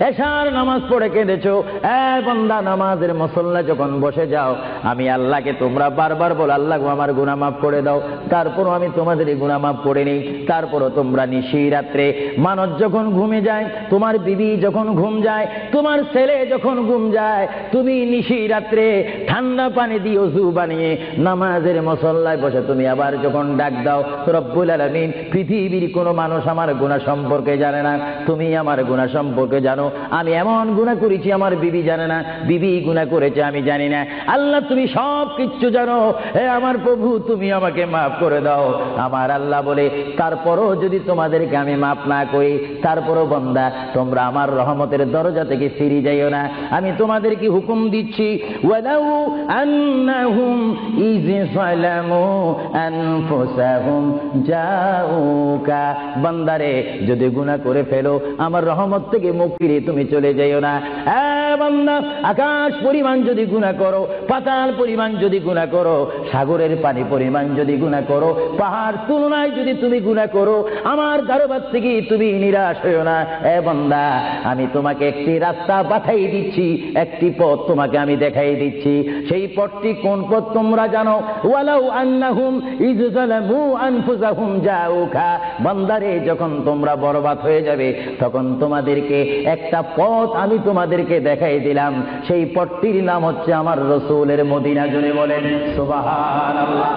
এশার নামাজ পড়ে কেঁদেছো, বান্দা নামাজের মুসল্লা যখন বসে যাও, আমি আল্লাহকে তোমরা বারবার বল, আল্লাহ আমার গুনাহ মাফ করে দাও, তারপরও আমি তোমাদের গুনাহ মাফ করে নিই। তারপরও তোমরা নিশি রাত্রে মানুষ যখন ঘুমে যায়, তোমার বিবি যখন ঘুম যায়, তোমার ছেলে যখন ঘুম যায়, তুমি নিশি রাত্রে ঠান্ডা পানি দিয়ে ওযু বানিয়ে নামাজের মুসল্লায় বসে তুমি আবার যখন ডাক দাও, রব্বুল আলামিন, পৃথিবীর কোনো মানুষ আমার গুনাহ সম্পর্কে জানে না, তুমি আমার গুনাহ সম্পর্কে জানো। আমি এমন গুনাহ করেছি আমার বিবি জানে না, বিবি গুনাহ করেছে আমি জানি না। আল্লাহ তুমি সব কিচ্ছু জানো, হে আমার প্রভু তুমি আমাকে মাফ করে দাও। আমার আল্লাহ বলে, তারপরও যদি তোমাদেরকে আমি মাফ না করি, তারপরও বান্দা তোমরা আমার রহমতের দরজা থেকে ফিরে যাইও না। আমি তোমাদেরকে হুকুম দিচ্ছি, ওয়ালাউ আন্নাহুম ইয যালামু আনফুসাহুম জাউকা, বান্দারে যদি গুনাহ করে ফেলো আমার রহমত থেকে মুখ ফিরে তুমি চলে যাইও না। বান্দা, আকাশ পরিমাণ যদি গুনাহ করো, পাতাল পরিমাণ যদি গুনাহ করো, সাগরের পানি পরিমাণ যদি গুনাহ করো, পাহাড় তুলনায় যদি তুমি গুনাহ করো, আমার দরবার থেকে তুমি নিরাশ হইও না। বান্দা, আমি তোমাকে একটি রাস্তা পাঠাই দিচ্ছি, একটি পথ তোমাকে আমি দেখাই দিচ্ছি। সেই পথটি কোন পথ তোমরা জানো? ওয়ালাউ আন্নাহুম ইয যালামু আনফুসাহুম জাউকা, বান্দারে যখন তোমরা বরবাদ হয়ে যাবে তখন তোমাদেরকে একটা পথ আমি তোমাদেরকে দেখাই দিলাম, সেই পথটির নাম হচ্ছে আমার রাসূলের মদিনা। জুড়ে বলেন সুবহানাল্লাহ।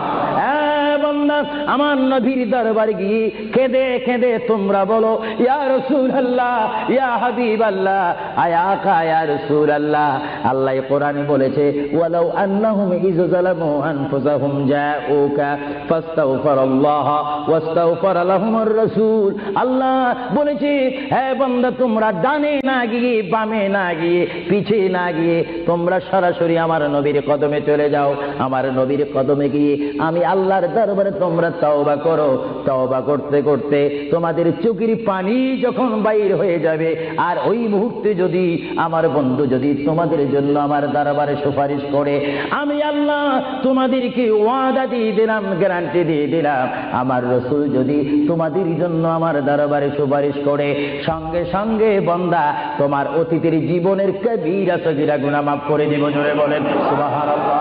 বান্দা, আমার নবীর দরবার গিয়ে কেঁদে কেঁদে তোমরা বলো, ইয়া রাসূলুল্লাহ, ইয়া হাবিবাল্লাহ, আয়াকা ইয়া রাসূলুল্লাহ। আল্লাহ কোরআনে বলেছে, ওয়ালাউ আন্নাহুম ইয যালামু আনফুসাহুম জাউকা ফাস্তাগফিরুল্লাহ ওয়াস্তাগফার লাহুমুর রাসূল। আল্লাহ বলেছে, হে বান্দা, তোমরা ডানে না গিয়ে, বামে না গিয়ে, পিছে না গিয়ে তোমরা সরাসরি আমার নবীর কদমে চলে যাও। আমার নবীর কদমে গিয়ে আমি আল্লাহর দরবারে তোমরা তওবা করো। তওবা করতে করতে তোমাদের চোখের পানি যখন বাইর হয়ে যাবে, আর ওই মুহূর্তে যদি আমার বন্ধু যদি তোমাদের জন্য আমার দরবারে সুপারিশ করে, আমি আল্লাহ তোমাদেরকে ওয়াদা দিয়ে দিলাম, গ্যারান্টি দিয়ে দিলাম, আমার রাসূল যদি তোমাদের জন্য আমার দরবারে সুপারিশ করে, সঙ্গে সঙ্গে বান্দা তোমার অতীতের জীবনের কবিরা সগীরা গুনাহ মাফ করে দিব। জোরে বলেন সুবহানাল্লাহ,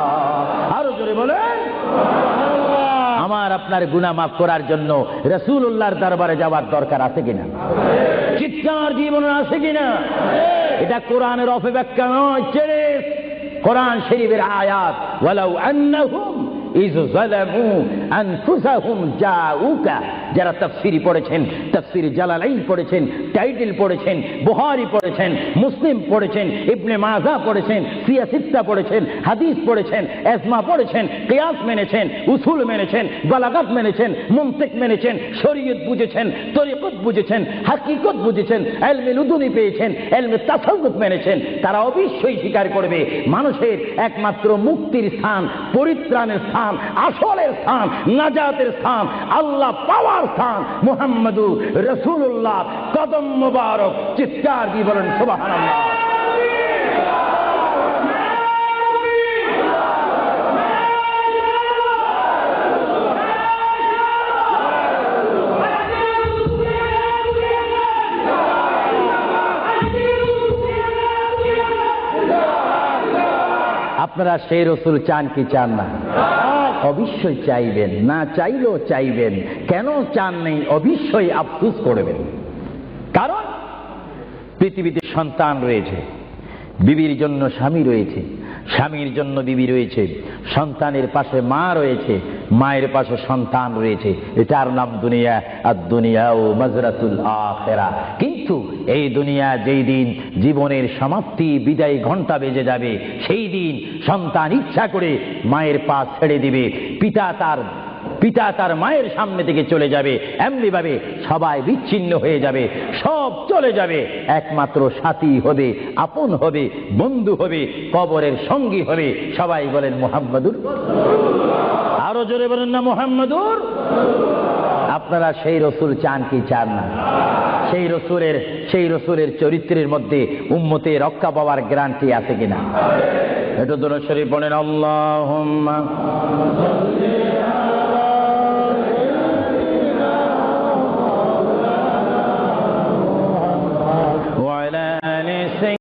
আরো জোরে বলেন। আমার আপনার গুনাহ মাফ করার জন্য রাসূলুল্লাহর দরবারে যাওয়ার দরকার আছে কিনা? চিৎকার জীবনে আছে কিনা? এটা কোরআনের অপব্যাখ্যা নয়, কোরআন শরীফের আয়াত। ওয়ালাউ আন্নাহুম ইয যালামু আনফুসাহুম জাউকা, যারা তাফসীর পড়েছেন, তাফসীর জালালাইন পড়েছেন, টাইটেল পড়েছেন, বুখারী পড়েছেন, মুসলিম পড়েছেন, ইবনে মাজাহ পড়েছেন, সিয়াসিত্তা পড়েছেন, হাদিস পড়েছেন, ইজমা পড়েছেন, কিয়াস মেনেছেন, উসুল মেনেছেন, বালাগাত মেনেছেন, মুনতিক মেনেছেন, শরীয়ত বুঝেছেন, তরিকত বুঝেছেন, হাকিকত বুঝেছেন, ইলমে লুদুনি পেয়েছেন, ইলমে তাসাউফ মেনেছেন, তারা অবশ্যই স্বীকার করবে মানুষের একমাত্র মুক্তির স্থান, পরিত্রাণের স্থান, আসলের স্থান, নাজাতের স্থান, আল্লাহ পাওয়ার স্থান মুহাম্মদুর রাসূলুল্লাহ কদম মুবারক। চিৎকার দিয়ে বলেন সুবহানাল্লাহ। আপনারা সেই রাসূল চান কি চান না? অবশ্যই চাইবেন, না চাইলেও চাইবেন। কেন চান নেই? অবশ্যই আফসোস করবেন। কারণ পৃথিবীতে সন্তান রয়েছে, বিবির জন্য স্বামী রয়েছে, স্বামীর জন্য বিবি রয়েছে, সন্তানের পাশে মা রয়েছে, মায়ের পাশে সন্তান রয়েছে। এটার নাম দুনিয়া। আর দুনিয়া ও মাজরাতুল আখিরা। কিন্তু এই দুনিয়া যেই দিন জীবনের সমাপ্তি, বিদায় ঘন্টা বেজে যাবে, সেই দিন সন্তান ইচ্ছা করে মায়ের পা ছেড়ে দিবে, পিতা তার মায়ের সামনে থেকে চলে যাবে, এমনি ভাবে সবাই বিচ্ছিন্ন হয়ে যাবে, সব চলে যাবে। একমাত্র সাথী হবে, আপন হবে, বন্ধু হবে, কবরের সঙ্গী হবে। সবাই বলেন মুহাম্মাদুর। আরো জোরে বলেন না মুহাম্মাদুর। আপনারা সেই রাসূল চান কি চান না? সেই রাসূলের চরিত্রের মধ্যে উম্মতে রক্ষা পাওয়ার গ্যারান্টি আছে কিনা? একটু দরুদ শরীফ পড়েন। আল্লাহুম্মা وعلى নিশ্চয়ই